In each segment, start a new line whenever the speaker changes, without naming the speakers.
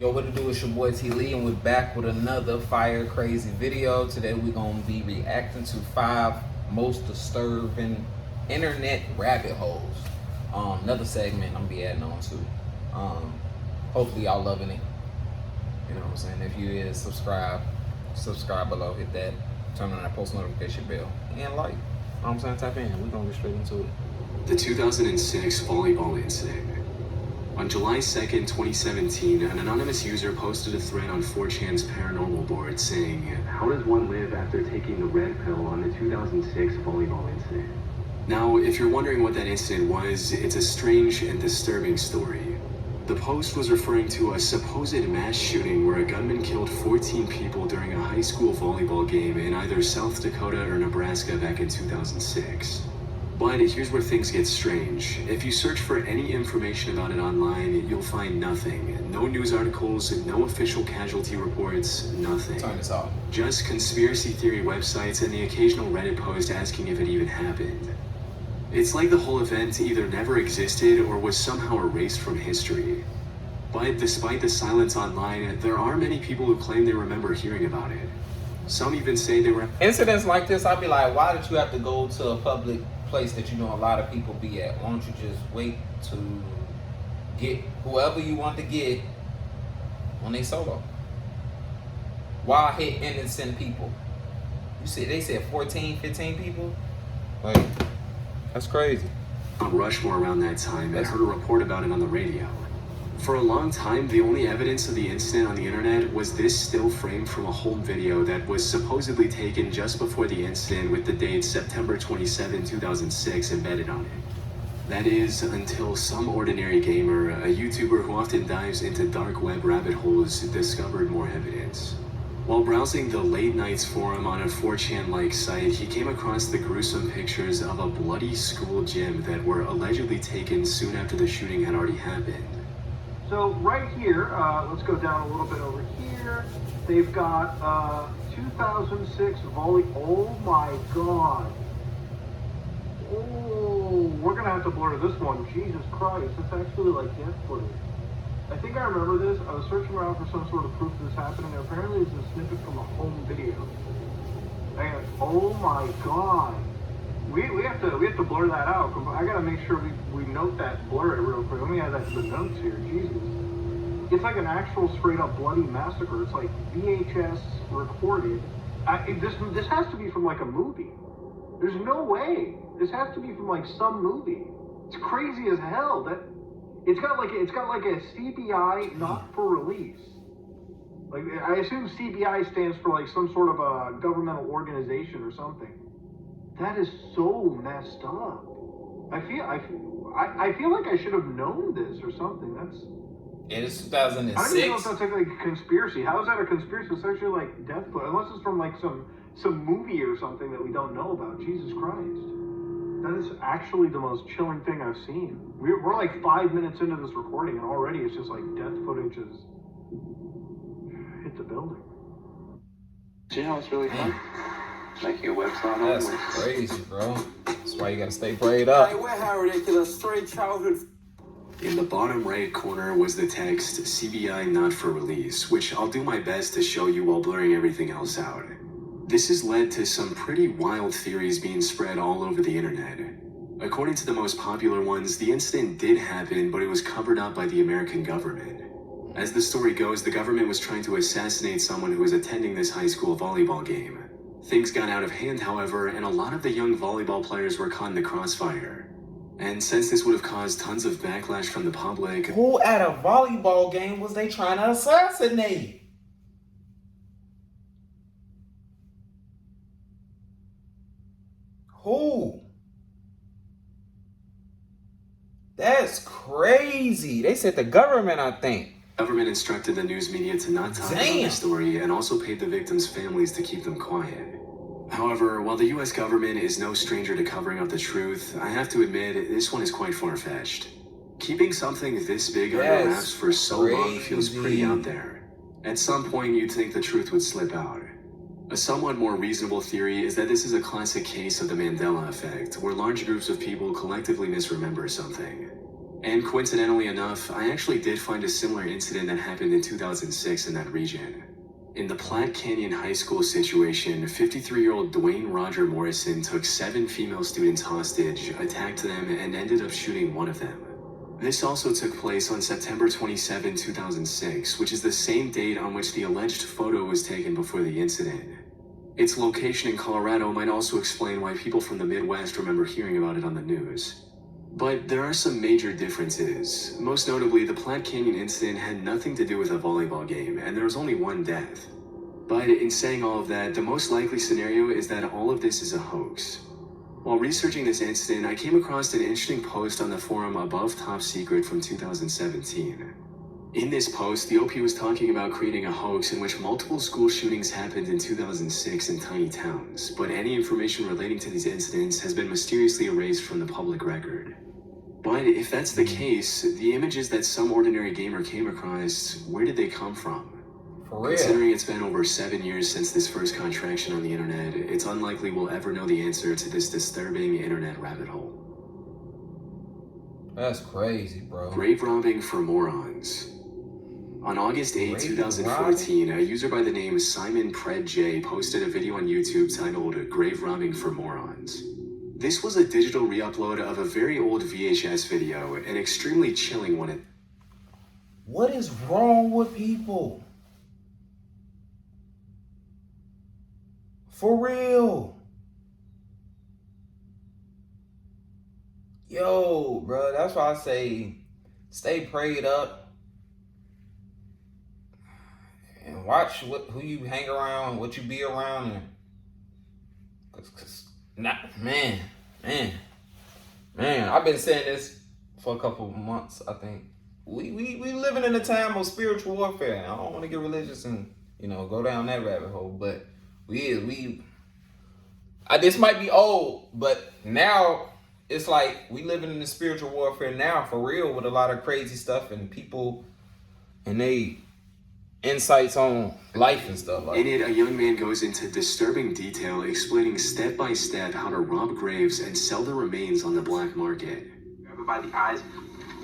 Yo, what it do? It's your boy T Lee, and we're back with another fire crazy video. Today we're gonna be reacting to 5 most disturbing internet rabbit holes. Another segment I'm gonna be adding on to. Hopefully y'all loving it. You know what I'm saying? If you is, subscribe below, hit that, turn on that post notification bell, and like. You know what I'm saying? Tap in. We're gonna get straight into it.
The 2006 volleyball incident. On July 2nd, 2017, an anonymous user posted a thread on 4chan's paranormal board saying, "How does one live after taking the red pill on the 2006 volleyball incident?" Now, if you're wondering what that incident was, it's a strange and disturbing story. The post was referring to a supposed mass shooting where a gunman killed 14 people during a high school volleyball game in either South Dakota or Nebraska back in 2006. But here's where things get strange. If you search for any information about it online, you'll find nothing. No news articles, no official casualty reports, nothing.
Turn this off.
Just conspiracy theory websites and the occasional Reddit post asking if it even happened. It's like the whole event either never existed or was somehow erased from history. But despite the silence online, there are many people who claim they remember hearing about it. Some even say they were...
Incidents like this, I'd be like, why did you have to go to a public place that you know a lot of people be at? Why don't you just wait to get whoever you want to get on a solo? Why hit innocent people? You said they said 14, 15 people? Like, that's crazy.
On Rushmore around that time and heard a report about it on the radio. For a long time, the only evidence of the incident on the internet was this still frame from a home video that was supposedly taken just before the incident with the date September 27, 2006 embedded on it. That is, until some ordinary gamer, a YouTuber who often dives into dark web rabbit holes, discovered more evidence. While browsing the Late Nights forum on a 4chan-like site, he came across the gruesome pictures of a bloody school gym that were allegedly taken soon after the shooting had already happened.
So right here, let's go down a little bit over here. They've got 2006 volley. Oh my God. Oh, we're gonna have to blur this one. Jesus Christ, it's actually like death footage. I think I remember this. I was searching around for some sort of proof of this happening. Apparently, it's a snippet from a home video. And oh my God. We have to blur that out. I gotta make sure we note that, blur it real quick. Let me add that to the notes here. Jesus, it's like an actual straight up bloody massacre. It's like VHS recorded. This has to be from like a movie. There's no way. This has to be from like some movie. It's crazy as hell. That it's got like a CBI not for release. Like I assume CBI stands for like some sort of a governmental organization or something. That is so messed up. I feel like I should have known this or something.
It's 2006.
I don't even know if that's like a conspiracy. How is that a conspiracy? It's actually like death foot, unless it's from like some movie or something that we don't know about. Jesus Christ. That is actually the most chilling thing I've seen. We're like 5 minutes into this recording and already it's just like death footage has hit the building.
Do you know what's really fun? Making a website.
That's crazy, bro. That's why you gotta stay prayed up.
We're how ridiculous. 3 childhood.
In the bottom right corner was the text, CBI not for release, which I'll do my best to show you while blurring everything else out. This has led to some pretty wild theories being spread all over the internet. According to the most popular ones, the incident did happen, but it was covered up by the American government. As the story goes, the government was trying to assassinate someone who was attending this high school volleyball game. Things got out of hand, however, and a lot of the young volleyball players were caught in the crossfire. And since this would have caused tons of backlash from the public...
Who at a volleyball game was they trying to assassinate? Who? That's crazy. They said the government, I think.
Government instructed the news media to not talk about the story and also paid the victims' families to keep them quiet. However, while the US government is no stranger to covering up the truth, I have to admit, this one is quite far-fetched. Keeping something this big under wraps for so long feels pretty out there. At some point, you'd think the truth would slip out. A somewhat more reasonable theory is that this is a classic case of the Mandela effect, where large groups of people collectively misremember something. And coincidentally enough, I actually did find a similar incident that happened in 2006 in that region. In the Platte Canyon High School situation, 53-year-old Dwayne Roger Morrison took 7 female students hostage, attacked them, and ended up shooting one of them. This also took place on September 27, 2006, which is the same date on which the alleged photo was taken before the incident. Its location in Colorado might also explain why people from the Midwest remember hearing about it on the news. But there are some major differences. Most notably, the Platte Canyon incident had nothing to do with a volleyball game, and there was only one death. But in saying all of that, the most likely scenario is that all of this is a hoax. While researching this incident, I came across an interesting post on the forum Above Top Secret from 2017. In this post, the OP was talking about creating a hoax in which multiple school shootings happened in 2006 in tiny towns, but any information relating to these incidents has been mysteriously erased from the public record. But if that's the case, the images that some ordinary gamer came across, where did they come from?
For real.
Considering it's been over 7 years since this first contraction on the internet, it's unlikely we'll ever know the answer to this disturbing internet rabbit hole.
That's crazy, bro.
Grave robbing for morons. On August 8, 2014, a user by the name Simon Pred J posted a video on YouTube titled Grave Robbing for Morons. This was a digital re-upload of a very old VHS video, an extremely chilling one.
What is wrong with people? For real. Yo, bro, that's why I say stay prayed up and watch who you hang around, what you be around, and man, I've been saying this for a couple of months. I think we living in a time of spiritual warfare. I don't want to get religious and go down that rabbit hole, but this might be old, but now it's like we living in the spiritual warfare now for real, with a lot of crazy stuff and people and they insights on life and stuff like that.
In it, a young man goes into disturbing detail explaining step by step how to rob graves and sell the remains on the black market.
Grab it by the eyes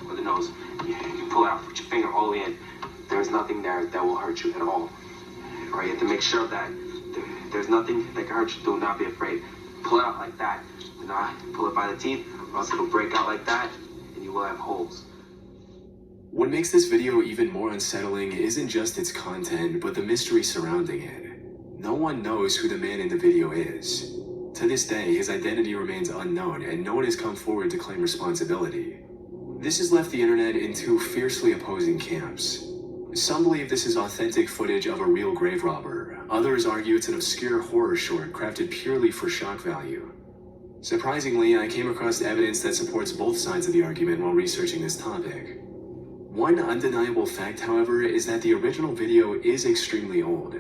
or the nose. You pull it out, put your finger all the way in. There's nothing there that will hurt you at all. All right, you have to make sure that there's nothing that can hurt you. Do not be afraid. Pull it out like that. Do not pull it by the teeth, or else it'll break out like that, and you will have holes.
What makes this video even more unsettling isn't just its content, but the mystery surrounding it. No one knows who the man in the video is. To this day, his identity remains unknown, and no one has come forward to claim responsibility. This has left the internet in two fiercely opposing camps. Some believe this is authentic footage of a real grave robber. Others argue it's an obscure horror short crafted purely for shock value. Surprisingly, I came across evidence that supports both sides of the argument while researching this topic. One undeniable fact, however, is that the original video is extremely old.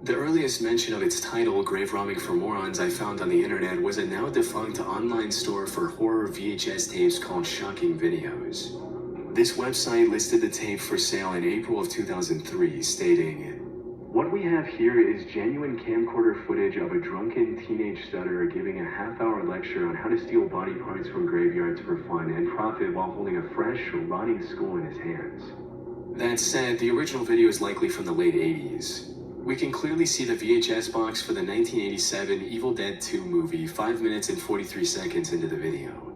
The earliest mention of its title, Grave Robbing for Morons, I found on the internet was a now defunct online store for horror VHS tapes called Shocking Videos. This website listed the tape for sale in April of 2003, stating, "What we have here is genuine camcorder footage of a drunken teenage stutterer giving a half-hour lecture on how to steal body parts from graveyards for fun and profit while holding a fresh, rotting skull in his hands." That said, the original video is likely from the late 80s. We can clearly see the VHS box for the 1987 Evil Dead 2 movie 5 minutes and 43 seconds into the video.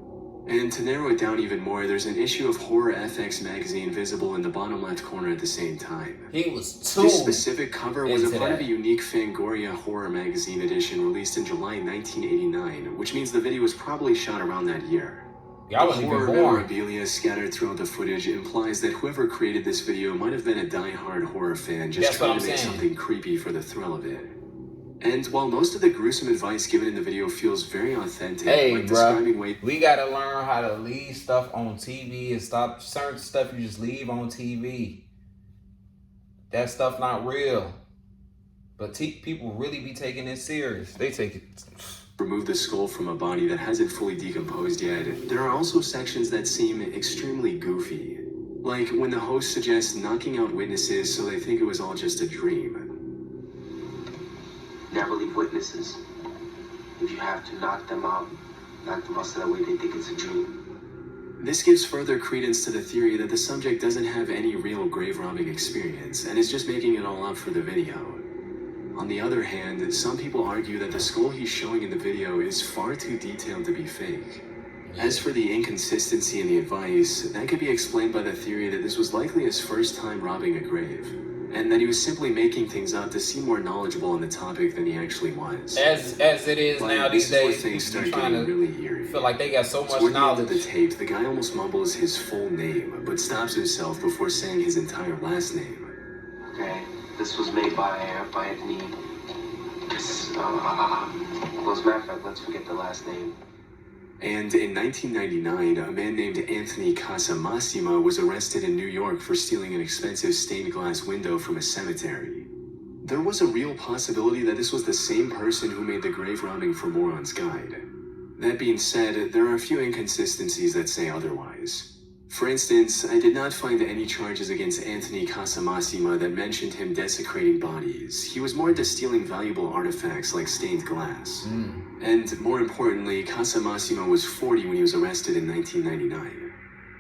And to narrow it down even more, there's an issue of Horror FX magazine visible in the bottom left corner at the same time.
He was too.
This specific cover was a part of a
that.
unique Fangoria horror magazine edition released in July 1989, which means the video was probably shot around that year.
Y'all
The
wasn't even
horror
born.
memorabilia scattered throughout the footage implies that whoever created this video might have been a die-hard horror fan just
That's what
trying
I'm
to make
saying.
something creepy for the thrill of it. And while most of the gruesome advice given in the video feels very authentic,
Hey,
like
bro,
describing ways
we gotta learn how to leave stuff on TV and stop certain stuff you just leave on TV. That stuff not real. But people really be taking it serious. They take it.
remove the skull from a body that hasn't fully decomposed yet, there are also sections that seem extremely goofy. Like when the host suggests knocking out witnesses so they think it was all just a dream.
Never leave witnesses. If you have to knock them out so that way they think it's a dream.
This gives further credence to the theory that the subject doesn't have any real grave robbing experience and is just making it all up for the video. On the other hand, some people argue that the skull he's showing in the video is far too detailed to be fake. As for the inconsistency in the advice, that could be explained by the theory that this was likely his first time robbing a grave, and that he was simply making things up to seem more knowledgeable on the topic than he actually was.
As it is
But
now
this
these
is where
days,
things
people
start
trying
getting
to
really eerie.
feel like they got so much
Toward the end of
knowledge.
the tape, the guy almost mumbles his full name, but stops himself before saying his entire last name.
Okay, this was made by Anthony. Well, as a matter of fact, let's forget the last name.
And in 1999, a man named Anthony Casamassima was arrested in New York for stealing an expensive stained glass window from a cemetery. There was a real possibility that this was the same person who made the grave robbing for Moron's Guide. That being said, there are a few inconsistencies that say otherwise. For instance, I did not find any charges against Anthony Casamassima that mentioned him desecrating bodies. He was more into stealing valuable artifacts like stained glass. And more importantly, Casamassima was 40 when he was arrested in 1999.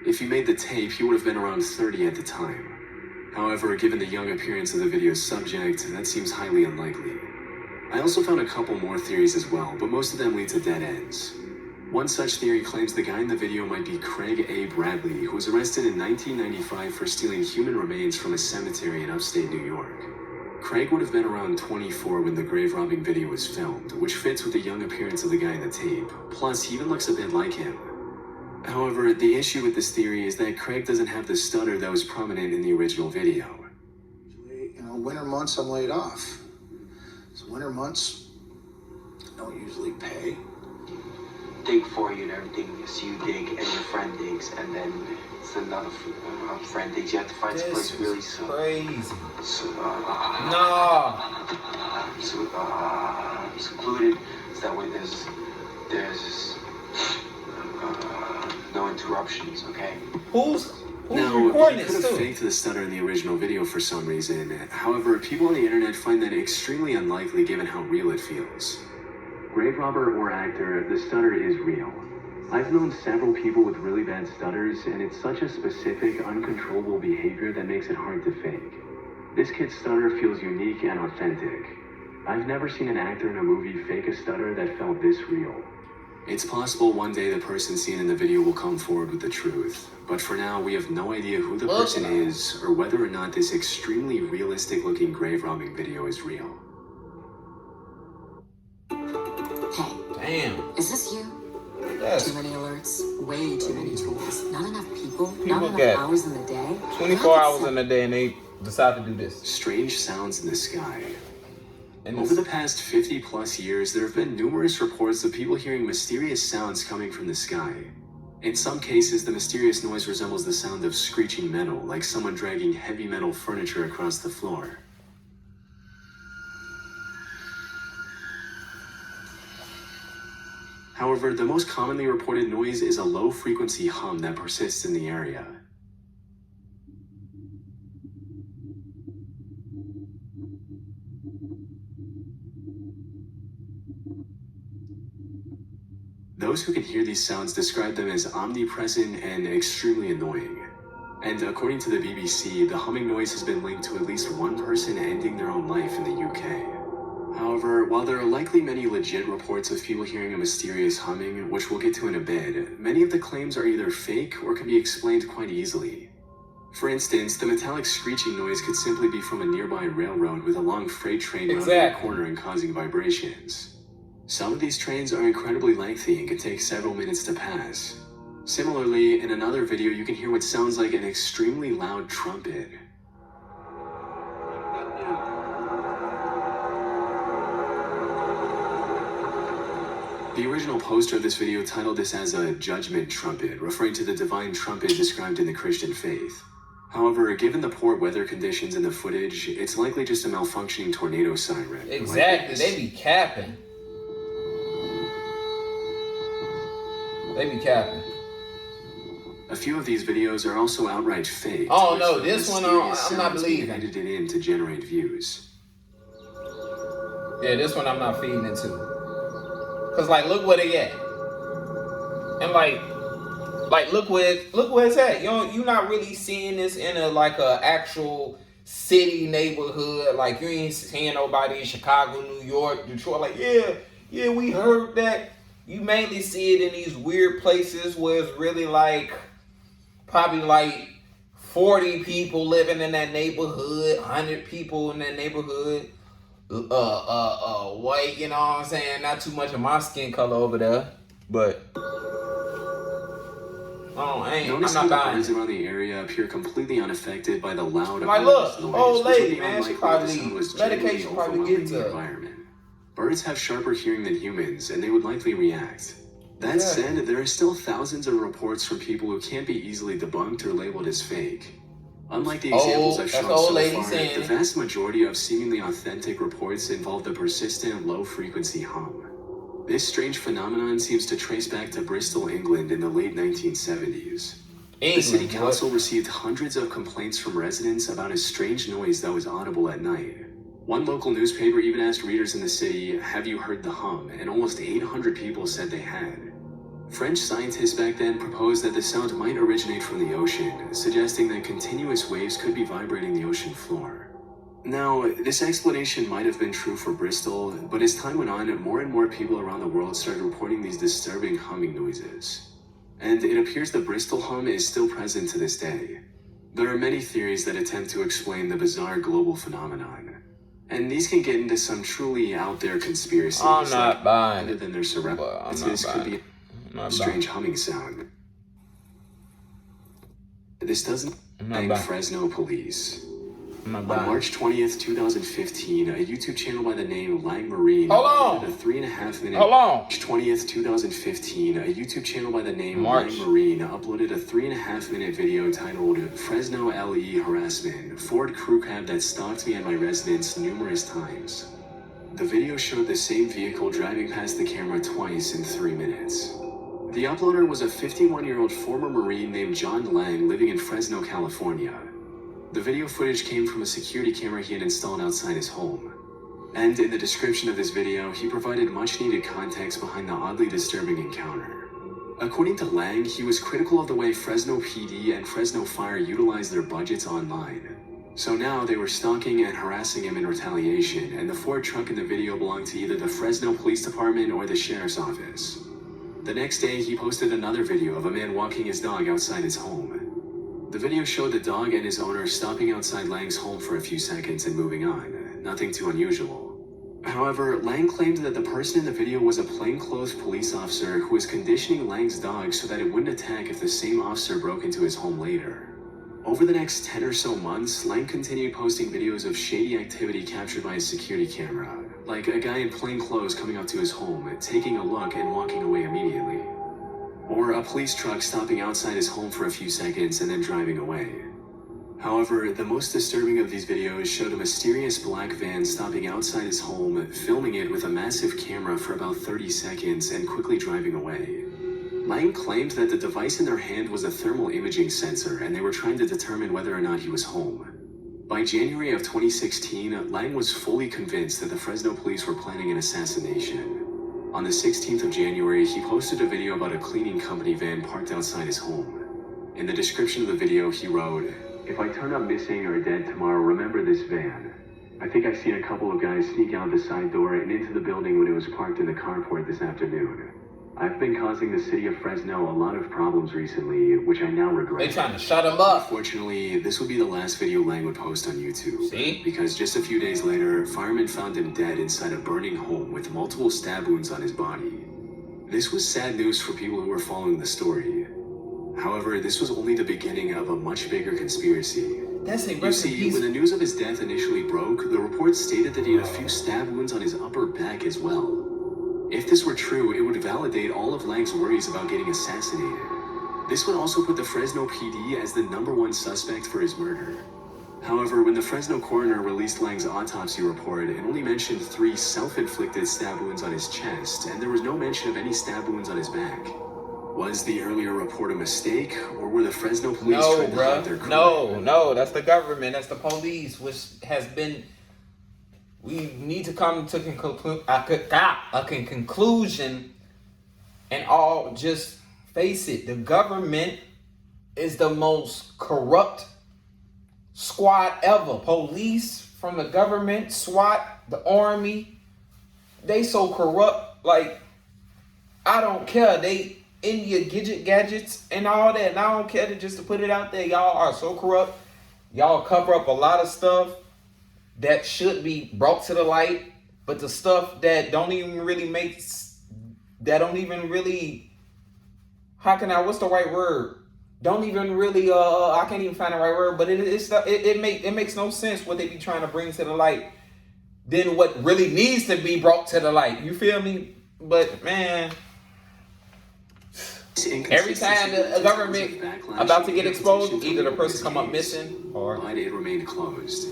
If he made the tape, he would have been around 30 at the time. However, given the young appearance of the video's subject, that seems highly unlikely. I also found a couple more theories as well, but most of them lead to dead ends. One such theory claims the guy in the video might be Craig A. Bradley, who was arrested in 1995 for stealing human remains from a cemetery in upstate New York. Craig would have been around 24 when the grave robbing video was filmed, which fits with the young appearance of the guy in the tape. Plus, he even looks a bit like him. However, the issue with this theory is that Craig doesn't have the stutter that was prominent in the original video.
Winter months I'm laid off. So winter months don't usually pay.
Dig for you and everything. So you dig and your friend digs, and then it's another friend digs. You have to find some place really soon.
Crazy.
Secluded, so that way there's no interruptions. Okay.
Who's
Now,
recording
he
this
could have
too?
faked the stutter in the original video for some reason. However, people on the internet find that extremely unlikely given how real it feels. Grave robber or actor, the stutter is real. I've known several people with really bad stutters, and it's such a specific, uncontrollable behavior that makes it hard to fake. This kid's stutter feels unique and authentic. I've never seen an actor in a movie fake a stutter that felt this real. It's possible one day the person seen in the video will come forward with the truth, but for now we have no idea who the person is or whether or not this extremely realistic looking grave robbing video is real.
Hey,
Damn.
is this you?
That's
Too many alerts, way too many tools, not enough people,
People
not enough
get
hours in the day.
24 hours in a day and they decide to do this.
Strange sounds in the sky.
And
Over the past 50 plus years, there have been numerous reports of people hearing mysterious sounds coming from the sky. In some cases, the mysterious noise resembles the sound of screeching metal, like someone dragging heavy metal furniture across the floor. However, the most commonly reported noise is a low-frequency hum that persists in the area. Those who can hear these sounds describe them as omnipresent and extremely annoying. And according to the BBC, the humming noise has been linked to at least one person ending their own life in the UK. However, while there are likely many legit reports of people hearing a mysterious humming, which we'll get to in a bit, many of the claims are either fake or can be explained quite easily. For instance, the metallic screeching noise could simply be from a nearby railroad with a long freight train rounding a corner and causing vibrations. Some of these trains are incredibly lengthy and can take several minutes to pass. Similarly, in another video you can hear what sounds like an extremely loud trumpet. The original poster of this video titled this as a judgment trumpet, referring to the divine trumpet described in the Christian faith. However, given the poor weather conditions in the footage, it's likely just a malfunctioning tornado siren.
exactly, they be capping. They be capping.
A few of these videos are also outright fake.
Oh no, this one I'm not believing.
Edited in to generate views.
Yeah, this one I'm not feeding into. Cause like, look where they at. And like, Like, look where it's at. You're not really seeing this in a actual city neighborhood. Like, you ain't seeing nobody in Chicago, New York, Detroit. Like, yeah, we heard that. You mainly see it in these weird places where it's really like probably like 40 people living in that neighborhood, 100 people in that neighborhood. White, you know what I'm saying? Not too much of my skin color over there, but I'm
Notice
not
how the
dying.
birds around the area appear completely unaffected by the loud,
Like, look,
ominous noise,
old
which would
lady,
be
man, she
unlikely if the
probably
sound was
medication
genuinely
probably
overwhelming
gets
the
her.
environment. Birds have sharper hearing than humans, and they would likely react. That said, there are still thousands of reports from people who can't be easily debunked or labeled as fake. Unlike the examples I've shown so far, the vast majority of seemingly authentic reports involve the persistent low-frequency hum. This strange phenomenon seems to trace back to Bristol, England in the late 1970s. The city council received hundreds of complaints from residents about a strange noise that was audible at night. One local newspaper even asked readers in the city, "Have you heard the hum?" and almost 800 people said they had. French scientists back then proposed that the sound might originate from the ocean, suggesting that continuous waves could be vibrating the ocean floor. Now, this explanation might have been true for Bristol, but as time went on, more and more people around the world started reporting these disturbing humming noises. And it appears the Bristol hum is still present to this day. There are many theories that attempt to explain the bizarre global phenomenon. And these can get into some truly out there conspiracies.
I'm not buying
other than their surroundings. This could be a strange humming sound. This doesn't thank Fresno police. On March 20th, 2015, a YouTube channel by the name Lang Marine uploaded a 3.5 minute. March 20th, 2015, a YouTube channel by the name Lang Marine uploaded a 3.5 minute video titled "Fresno LE Harassment: Ford Crew Cab that stalked me and my residence numerous times." The video showed the same vehicle driving past the camera twice in 3 minutes. The uploader was a 51-year-old former Marine named John Lang living in Fresno, California. The video footage came from a security camera he had installed outside his home. And in the description of this video, he provided much-needed context behind the oddly disturbing encounter. According to Lang, he was critical of the way Fresno PD and Fresno Fire utilized their budgets online. So now they were stalking and harassing him in retaliation, and the Ford truck in the video belonged to either the Fresno Police Department or the Sheriff's Office. The next day, he posted another video of a man walking his dog outside his home. The video showed the dog and his owner stopping outside Lang's home for a few seconds and moving on, nothing too unusual. However, Lang claimed that the person in the video was a plainclothes police officer who was conditioning Lang's dog so that it wouldn't attack if the same officer broke into his home later. Over the next 10 or so months, Lang continued posting videos of shady activity captured by a security camera, like a guy in plain clothes coming up to his home, taking a look and walking away immediately. Or a police truck stopping outside his home for a few seconds and then driving away. However, the most disturbing of these videos showed a mysterious black van stopping outside his home, filming it with a massive camera for about 30 seconds and quickly driving away. Lang claimed that the device in their hand was a thermal imaging sensor and they were trying to determine whether or not he was home. By January of 2016, Lang was fully convinced that the Fresno police were planning an assassination. On the 16th of January, he posted a video about a cleaning company van parked outside his home. In the description of the video, he wrote, "If I turn up missing or dead tomorrow, remember this van. I think I seen a couple of guys sneak out the side door and into the building when it was parked in the carport this afternoon. I've been causing the city of Fresno a lot of problems recently, which I now regret."
They trying to shut him up.
Unfortunately, this would be the last video Lang would post on YouTube.
See?
Because just a few days later, firemen found him dead inside a burning home with multiple stab wounds on his body. This was sad news for people who were following the story. However, this was only the beginning of a much bigger conspiracy. You see, when the news of his death initially broke, the reports stated that he had a few stab wounds on his upper back as well. If this were true, it would validate all of Lang's worries about getting assassinated. This would also put the Fresno PD as the #1 suspect for his murder. However, when the Fresno coroner released Lang's autopsy report, it only mentioned 3 self-inflicted stab wounds on his chest, and there was no mention of any stab wounds on his back. Was the earlier report a mistake, or were the Fresno police trying to hide their crime?
No, that's the government, that's the police, which has been... We need to come to a conclusion and all just face it, the government is the most corrupt squad ever. Police from the government, SWAT, the army, they so corrupt. Like, I don't care. They in your gadgets and all that. And I don't care just to put it out there. Y'all are so corrupt. Y'all cover up a lot of stuff that should be brought to the light. But the stuff that don't even really make, that don't even really, what's the right word? Don't even really, I can't even find the right word, but it makes no sense what they be trying to bring to the light than what really needs to be brought to the light. You feel me? But man, every time the government about to get exposed, either the person come up missing or
it remained closed.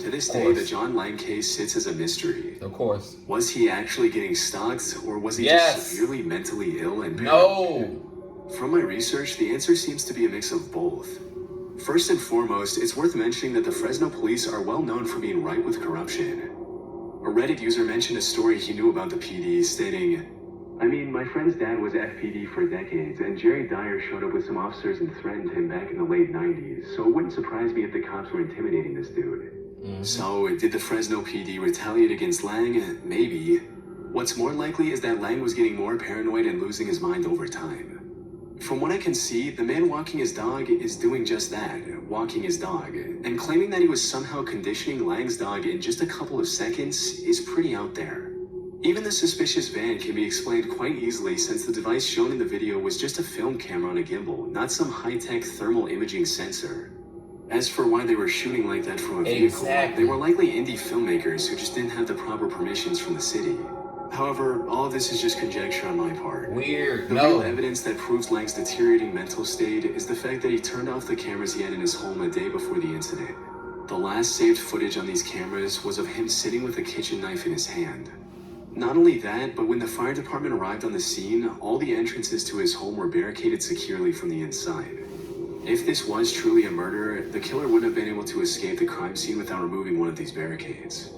To this day, the John Lang case sits as a mystery.
Of course.
Was he actually getting stalked, or was he just severely mentally ill and paranoid?
No.
From my research, the answer seems to be a mix of both. First and foremost, it's worth mentioning that the Fresno police are well known for being rife with corruption. A Reddit user mentioned a story he knew about the PD, stating, "I mean, my friend's dad was FPD for decades, and Jerry Dyer showed up with some officers and threatened him back in the late 90s, so it wouldn't surprise me if the cops were intimidating this dude." So, did the Fresno PD retaliate against Lang? Maybe. What's more likely is that Lang was getting more paranoid and losing his mind over time. From what I can see, the man walking his dog is doing just that, walking his dog, and claiming that he was somehow conditioning Lang's dog in just a couple of seconds is pretty out there. Even the suspicious van can be explained quite easily, since the device shown in the video was just a film camera on a gimbal, not some high-tech thermal imaging sensor. As for why they were shooting like that from a vehicle, they were likely indie filmmakers who just didn't have the proper permissions from the city. However, all of this is just conjecture on my part.
Weird.
The real evidence that proves Lang's deteriorating mental state is the fact that he turned off the cameras he had in his home a day before the incident. The last saved footage on these cameras was of him sitting with a kitchen knife in his hand. Not only that, but when the fire department arrived on the scene, all the entrances to his home were barricaded securely from the inside. If this was truly a murder, the killer wouldn't have been able to escape the crime scene without removing one of these barricades.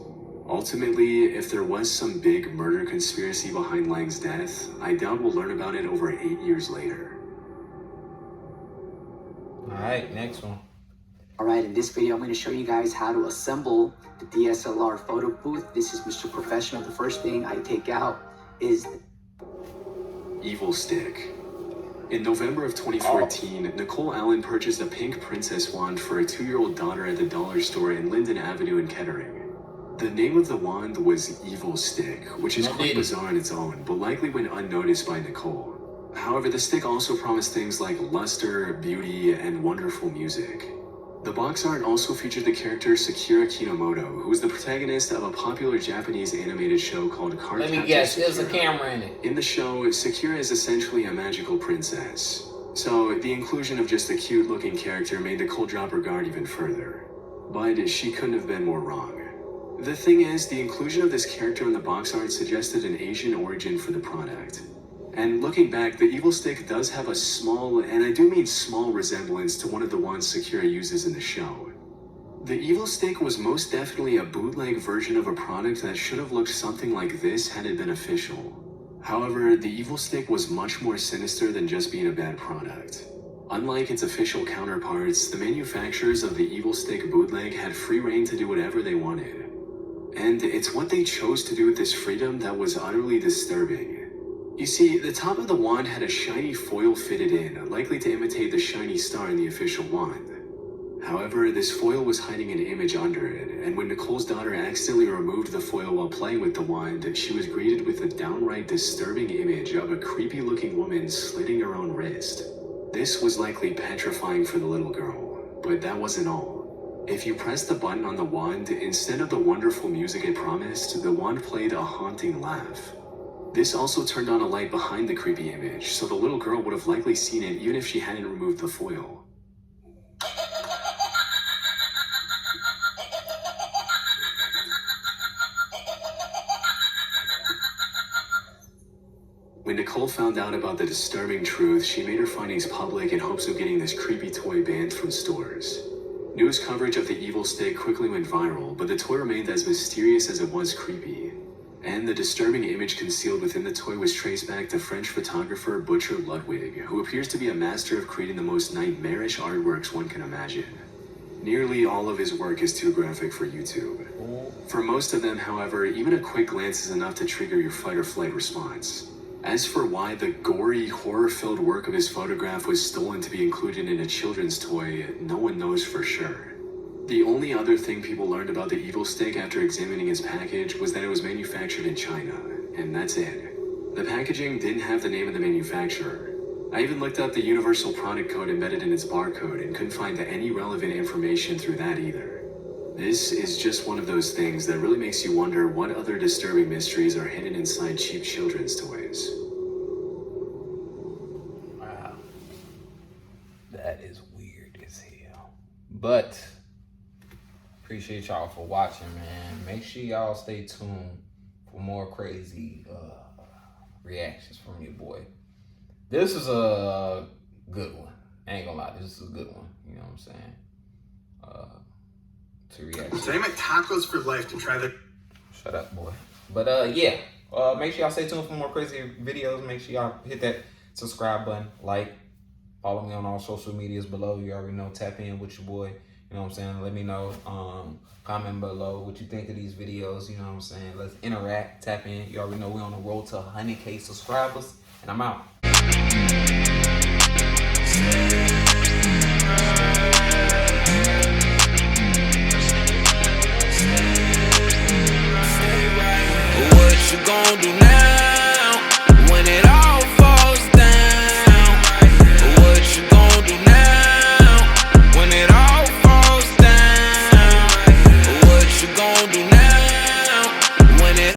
Ultimately, if there was some big murder conspiracy behind Lang's death, I doubt we'll learn about it over 8 years later.
Alright, next one.
Alright, in this video I'm going to show you guys how to assemble the DSLR photo booth. This is Mr. Professional. The first thing I take out is
Evil Stick. In November of 2014, Nicole Allen purchased a pink princess wand for her 2-year-old daughter at the dollar store in Linden Avenue in Kettering. The name of the wand was Evil Stick, which is quite bizarre on its own, but likely went unnoticed by Nicole. However, the stick also promised things like luster, beauty, and wonderful music. The box art also featured the character Sakura Kinomoto, who was the protagonist of a popular Japanese animated show called Card
Let me
Captor
guess,
Sakura.
there's a camera in it.
In the show, Sakura is essentially a magical princess. So, the inclusion of just a cute-looking character made Nicole drop her guard even further. But she couldn't have been more wrong. The thing is, the inclusion of this character in the box art suggested an Asian origin for the product. And looking back, the Evil Stick does have a small, and I do mean small, resemblance to one of the wands Sakura uses in the show. The Evil Stick was most definitely a bootleg version of a product that should have looked something like this had it been official. However, the Evil Stick was much more sinister than just being a bad product. Unlike its official counterparts, the manufacturers of the Evil Stick bootleg had free reign to do whatever they wanted. And it's what they chose to do with this freedom that was utterly disturbing. You see, the top of the wand had a shiny foil fitted in, likely to imitate the shiny star in the official wand. However, this foil was hiding an image under it, and when Nicole's daughter accidentally removed the foil while playing with the wand, she was greeted with a downright disturbing image of a creepy-looking woman slitting her own wrist. This was likely petrifying for the little girl, but that wasn't all. If you pressed the button on the wand, instead of the wonderful music it promised, the wand played a haunting laugh. This also turned on a light behind the creepy image, so the little girl would have likely seen it even if she hadn't removed the foil. When Nicole found out about the disturbing truth, she made her findings public in hopes of getting this creepy toy banned from stores. News coverage of the Evil Stick quickly went viral, but the toy remained as mysterious as it was creepy. And the disturbing image concealed within the toy was traced back to French photographer Butcher Ludwig, who appears to be a master of creating the most nightmarish artworks one can imagine. Nearly all of his work is too graphic for YouTube. For most of them, however, even a quick glance is enough to trigger your fight or flight response. As for why the gory, horror-filled work of his photograph was stolen to be included in a children's toy, no one knows for sure. The only other thing people learned about the evil stick after examining its package was that it was manufactured in China, and that's it. The packaging didn't have the name of the manufacturer. I even looked up the universal product code embedded in its barcode and couldn't find any relevant information through that either. This is just one of those things that really makes you wonder what other disturbing mysteries are hidden inside cheap children's toys.
Wow. That is weird as hell. But appreciate y'all for watching, man. Make sure y'all stay tuned for more crazy reactions from your boy. This is a good one. I ain't gonna lie, this is a good one. You know what I'm saying? To react.
Today my tacos for life to try the.
Shut up, boy. But yeah, make sure y'all stay tuned for more crazy videos. Make sure y'all hit that subscribe button, like, follow me on all social medias below. You already know, tap in with your boy. You know what I'm saying? Let me know, comment below what you think of these videos. You know what I'm saying? Let's interact, tap in. You already know we're on the road to 100K subscribers, and I'm out.